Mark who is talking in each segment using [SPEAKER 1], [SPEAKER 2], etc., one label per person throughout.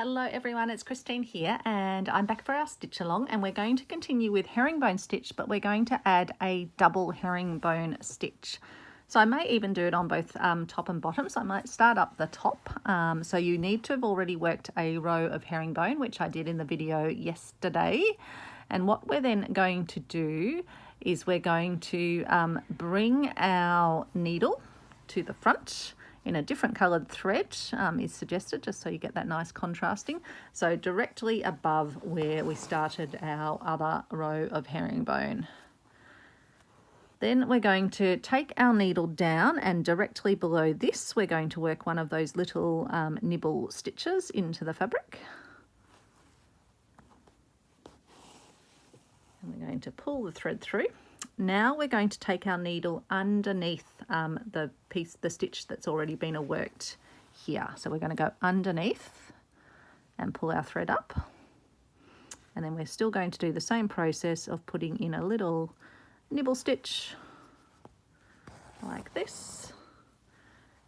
[SPEAKER 1] Hello everyone, it's Christine here and I'm back for our stitch along, and we're going to continue with herringbone stitch, but we're going to add a double herringbone stitch. So I may even do it on both top and bottom, so I might start up the top. So you need to have already worked a row of herringbone, which I did in the video yesterday. And what we're then going to do is we're going to bring our needle to the front in a different coloured thread is suggested, just so you get that nice contrasting. So directly above where we started our other row of herringbone. Then we're going to take our needle down, and directly below this we're going to work one of those little nibble stitches into the fabric. And we're going to pull the thread through. Now we're going to take our needle underneath the stitch that's already been worked here. So we're going to go underneath and pull our thread up. And then we're still going to do the same process of putting in a little nibble stitch like this.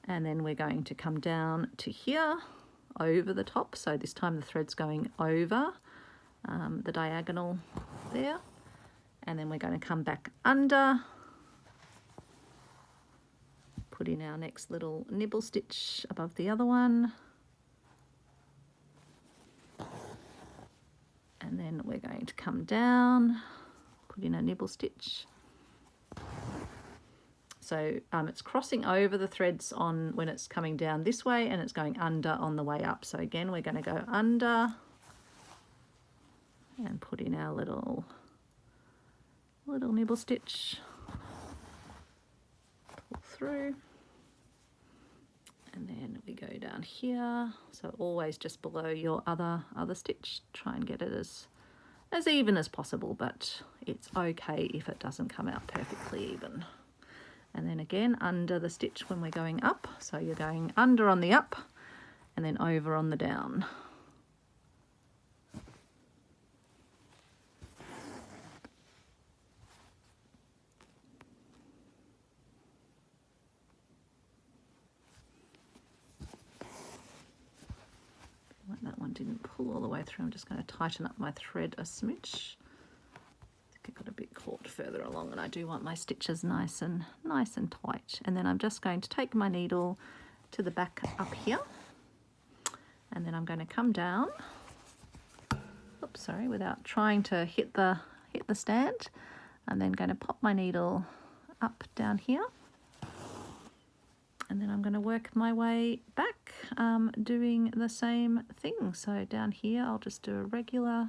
[SPEAKER 1] And then we're going to come down to here over the top. So this time the thread's going over the diagonal there. And then we're going to come back under, put in our next little nibble stitch above the other one, and then we're going to come down, put in a nibble stitch. So it's crossing over the threads on when it's coming down this way, and it's going under on the way up. So again, we're going to go under and put in our little nibble stitch, pull through, and then we go down here. So always just below your other stitch. Try and get it as even as possible, but it's okay if it doesn't come out perfectly even. And then again under the stitch when we're going up. So you're going under on the up and then over on the down. That one didn't pull all the way through. I'm just going to tighten up my thread a smidge. I think it got a bit caught further along, and I do want my stitches nice and tight. And then I'm just going to take my needle to the back up here, and then I'm going to come down. Oops, sorry, without trying to hit the stand. And then going to pop my needle up down here. And then I'm going to work my way back, doing the same thing. So down here, I'll just do a regular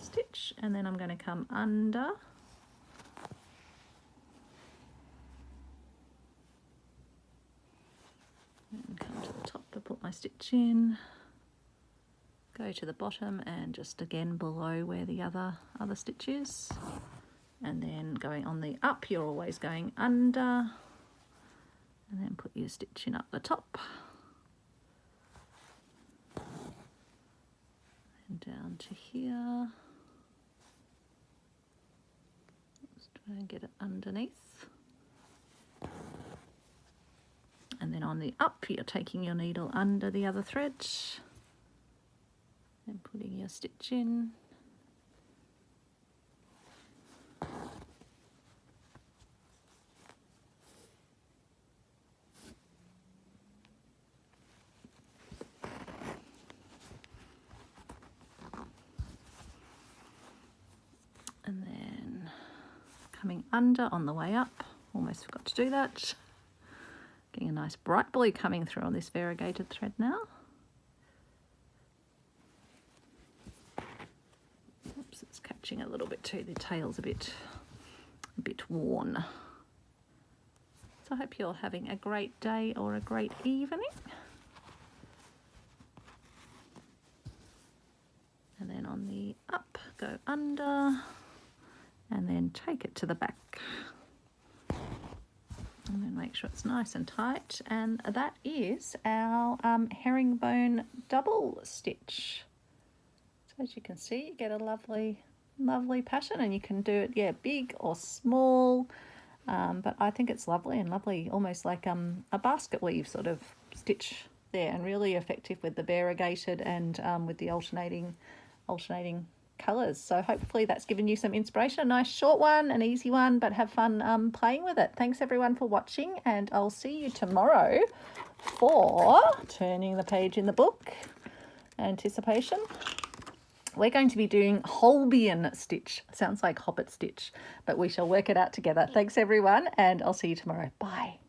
[SPEAKER 1] stitch, and then I'm going to come under. And come to the top to put my stitch in. Go to the bottom and just again below where the other stitch is. And then going on the up, you're always going under. And then put your stitch in up the top. And down to here. Let's try and get it underneath. And then on the up, you're taking your needle under the other thread and putting your stitch in. And then coming under on the way up, almost forgot to do that. Getting a nice bright blue coming through on this variegated thread now. Oops, it's catching a little bit too. The tail's a bit worn. So I hope you're having a great day or a great evening. And then on the up, go under. And then take it to the back. And then make sure it's nice and tight. And that is our herringbone double stitch. So as you can see, you get a lovely pattern, and you can do it, yeah, big or small. But I think it's lovely, almost like a basket weave sort of stitch there, and really effective with the variegated and with the alternating colours. So hopefully that's given you some inspiration. A nice short one, an easy one, but have fun playing with it. Thanks everyone for watching, and I'll see you tomorrow for turning the page in the book. Anticipation. We're going to be doing Holbein stitch. Sounds like Hobbit stitch, but we shall work it out together. Thanks everyone, and I'll see you tomorrow. Bye.